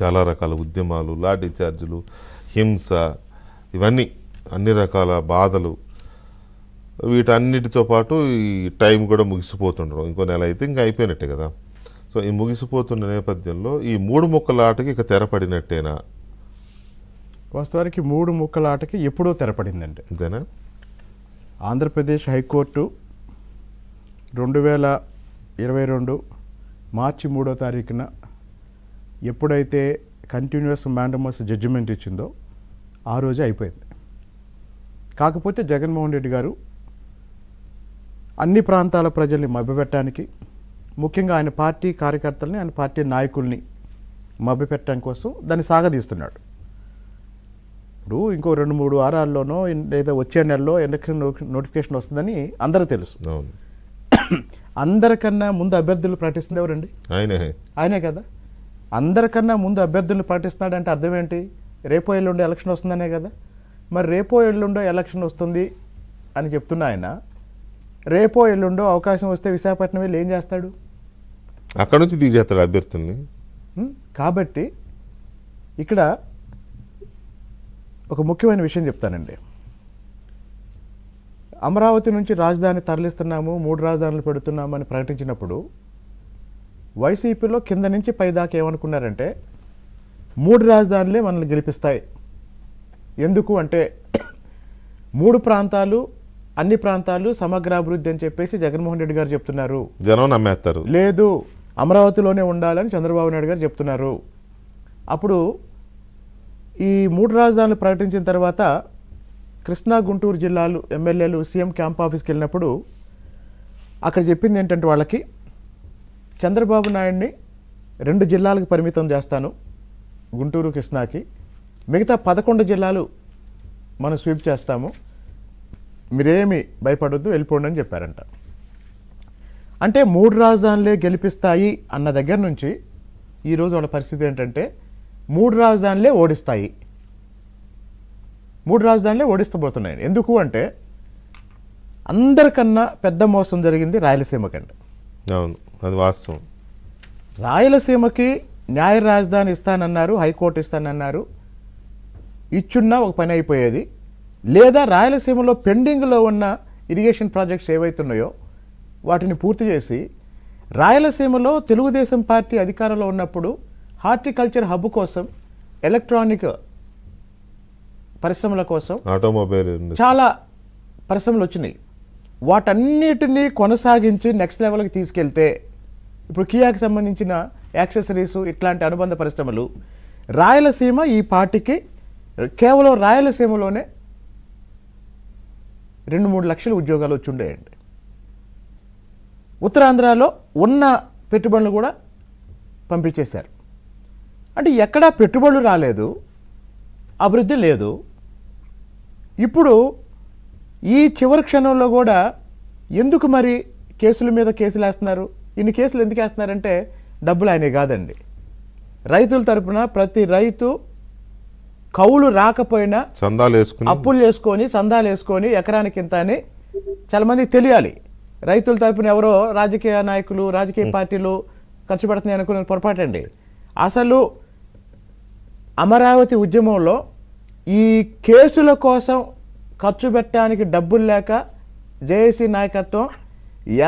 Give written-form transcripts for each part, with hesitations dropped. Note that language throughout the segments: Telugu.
చాలా రకాల ఉద్యమాలు, లాఠీ చార్జీలు, హింస, ఇవన్నీ అన్ని రకాల బాధలు, వీటన్నిటితో పాటు ఈ టైం కూడా ముగిసిపోతుండడం. ఇంకో నెల అయితే ఇంకా అయిపోయినట్టే కదా. సో ఈ ముగిసిపోతున్న నేపథ్యంలో ఈ 3 ముక్కల ఆటకి ఇక తెరపడినట్టేనా? వాస్తవానికి 3 ముక్కల ఆటకి ఎప్పుడో తెరపడిందండి. అంతేనా? ఆంధ్రప్రదేశ్ హైకోర్టు 2022 మార్చి 3వ తారీఖున ఎప్పుడైతే కంటిన్యూస్ మ్యాండమస్ జడ్జిమెంట్ ఇచ్చిందో ఆ రోజే అయిపోయింది. కాకపోతే జగన్మోహన్ రెడ్డి గారు అన్ని ప్రాంతాల ప్రజల్ని మభ్యపెట్టడానికి, ముఖ్యంగా ఆయన పార్టీ కార్యకర్తల్ని, ఆయన పార్టీ నాయకుల్ని మభ్యపెట్టడం కోసం దాన్ని సాగదీస్తున్నాడు. ఇప్పుడు ఇంకో 2-3 వారాల్లోనో లేదా వచ్చే నెలలో ఎలక్షన్ నోటిఫికేషన్ వస్తుందని అందరికీ తెలుసు. అందరికన్నా ముందు అభ్యర్థులు ప్రకటిస్తుంది ఎవరండి? ఆయనే కదా. అందరికన్నా ముందు అభ్యర్థులు ప్రకటిస్తున్నాడంటే అర్థం ఏంటి? రేపో ఎల్లుండో ఎలక్షన్ వస్తుందనే కదా. మరి రేపో ఎల్లుండో ఎలక్షన్ వస్తుంది అని చెప్తున్న ఆయన రేపో ఎల్లుండో అవకాశం వస్తే విశాఖపట్నం వెళ్ళి ఏం చేస్తాడు? అక్కడ నుంచి దిగేస్తాడు అభ్యర్థుల్ని. కాబట్టి ఇక్కడ ఒక ముఖ్యమైన విషయం చెప్తానండి. అమరావతి నుంచి రాజధాని తరలిస్తున్నాము, 3 రాజధానులు పెడుతున్నాము అని ప్రకటించినప్పుడు వైసీపీలో కింద నుంచి పై దాకా ఏమనుకున్నారంటే 3 రాజధానులే మనల్ని గెలిపిస్తాయి. ఎందుకు అంటే 3 ప్రాంతాలు, అన్ని ప్రాంతాలు సమగ్రాభివృద్ధి అని చెప్పేసి జగన్మోహన్ రెడ్డి గారు చెప్తున్నారు. జనం నమ్మేస్తారు. లేదు, అమరావతిలోనే ఉండాలని చంద్రబాబు నాయుడు గారు చెప్తున్నారు. అప్పుడు ఈ 3 రాజధానులు ప్రకటించిన తర్వాత కృష్ణా, గుంటూరు జిల్లాలు ఎమ్మెల్యేలు సీఎం క్యాంప్ ఆఫీస్కి వెళ్ళినప్పుడు అక్కడ చెప్పింది ఏంటంటే వాళ్ళకి, చంద్రబాబు నాయుడిని 2 జిల్లాలకు పరిమితం చేస్తాను, గుంటూరు, కృష్ణాకి, మిగతా 11 జిల్లాలు మనం స్వీప్ చేస్తాము, మీరేమి భయపడొద్దు, వెళ్ళిపోండి అని చెప్పారంట. అంటే 3 రాజధానులే గెలిపిస్తాయి అన్న దగ్గర నుంచి ఈరోజు వాళ్ళ పరిస్థితి ఏంటంటే 3 రాజధానులే ఓడిస్తాయి, 3 రాజధానులే ఓడిస్తబోతున్నాయి. ఎందుకు అంటే అందరికన్నా పెద్ద మోసం జరిగింది రాయలసీమకండి. అవును, అది వాస్తవం. రాయలసీమకి న్యాయ రాజధాని ఇస్తానన్నారు, హైకోర్టు ఇస్తానన్నారు, ఇచ్చున్నా ఒక పని అయిపోయేది. లేదా రాయలసీమలో పెండింగ్లో ఉన్న ఇరిగేషన్ ప్రాజెక్ట్స్ ఏవైతున్నాయో వాటిని పూర్తి చేసి రాయలసీమలో తెలుగుదేశం పార్టీ అధికారంలో ఉన్నప్పుడు హార్టికల్చర్ హబ్ కోసం, ఎలక్ట్రానిక్ పరిశ్రమల కోసం, ఆటోమొబైల్ చాలా పరిశ్రమలు వచ్చినాయి. వాటన్నిటినీ కొనసాగించి నెక్స్ట్ లెవెల్కి తీసుకెళ్తే ఇప్పుడు కియాకి సంబంధించిన యాక్సెసరీస్, ఇట్లాంటి అనుబంధ పరిశ్రమలు రాయలసీమ ఈ పార్టీకి కేవలం రాయలసీమలోనే 2-3 లక్షల ఉద్యోగాలు వచ్చి ఉండేయండి. ఉత్తరాంధ్రలో ఉన్న పెట్టుబడులు కూడా పంపించేశారు. అంటే ఎక్కడా పెట్టుబడులు రాలేదు, అభివృద్ధి లేదు. ఇప్పుడు ఈ చివరి క్షణంలో కూడా ఎందుకు మరి కేసుల మీద కేసులు వేస్తున్నారు? ఇన్ని కేసులు ఎందుకు వేస్తున్నారంటే డబ్బులు ఆయనే కాదండి. రైతుల తరపున ప్రతి రైతు కౌలు రాకపోయినా అప్పులు చేసుకొని, సందాలు వేసుకొని ఎకరానికి ఇంత అని చాలా మందికి తెలియాలి. రైతుల తరపున ఎవరో రాజకీయ నాయకులు, రాజకీయ పార్టీలు ఖర్చు పెడుతున్నాయి అనుకునే పొరపాటండి. అసలు అమరావతి ఉద్యమంలో ఈ కేసుల కోసం ఖర్చు పెట్టడానికి డబ్బులు లేక జేఏసీ నాయకత్వం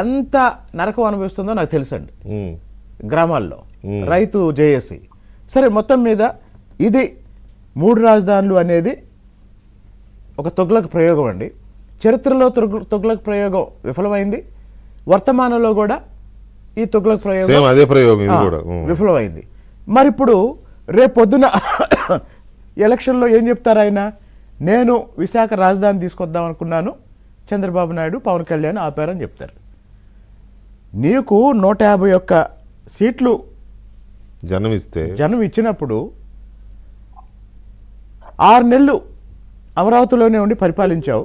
ఎంత నరకం అనుభవిస్తుందో నాకు తెలుసండి. గ్రామాల్లో రైతు జేఏసీ. సరే, మొత్తం మీద ఇది 3 రాజధానులు అనేది ఒక తొగ్లక్ ప్రయోగం అండి. చరిత్రలో తొగ్లక్ ప్రయోగం విఫలమైంది, వర్తమానంలో కూడా ఈ తొగ్లక్ ప్రయోగం విఫలమైంది. మరి ఇప్పుడు రేపు పొద్దున ఎలక్షన్లో ఏం చెప్తారు ఆయన? నేను విశాఖ రాజధాని తీసుకొద్దాం అనుకున్నాను, చంద్రబాబు నాయుడు, పవన్ కళ్యాణ్ ఆపారని చెప్తారు. నీకు 151 సీట్లు జనం ఇచ్చినప్పుడు 6 నెలలు అమరావతిలోనే ఉండి పరిపాలించావు.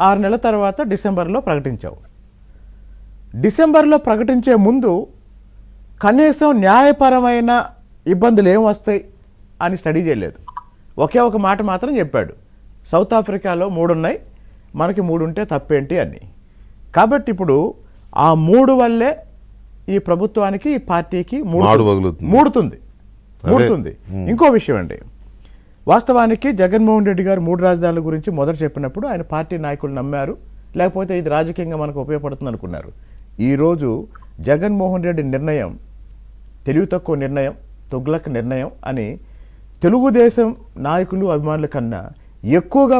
6 నెలల తర్వాత డిసెంబర్లో ప్రకటించావు. డిసెంబర్లో ప్రకటించే ముందు కనీసం న్యాయపరమైన ఇబ్బందులు ఏం వస్తాయి అని స్టడీ చేయలేదు. ఒకే ఒక మాట మాత్రం చెప్పాడు, సౌత్ ఆఫ్రికాలో 3 ఉన్నాయి, మనకి 3 ఉంటే తప్పేంటి అని. కాబట్టి ఇప్పుడు ఆ 3 వల్లే ఈ ప్రభుత్వానికి, ఈ పార్టీకి మూడుతుంది. ముడుతుంది. ఇంకో విషయం అండి, వాస్తవానికి జగన్మోహన్ రెడ్డి గారు 3 రాజధానుల గురించి మొదట చెప్పినప్పుడు ఆయన పార్టీ నాయకులు నమ్మారు, లేకపోతే ఇది రాజకీయంగా మనకు ఉపయోగపడుతుంది అనుకున్నారు. ఈరోజు జగన్మోహన్ రెడ్డి నిర్ణయం తెలివి తక్కువ నిర్ణయం, తుగ్లక్ నిర్ణయం అని తెలుగుదేశం నాయకులు అభిమానుల కన్నా ఎక్కువగా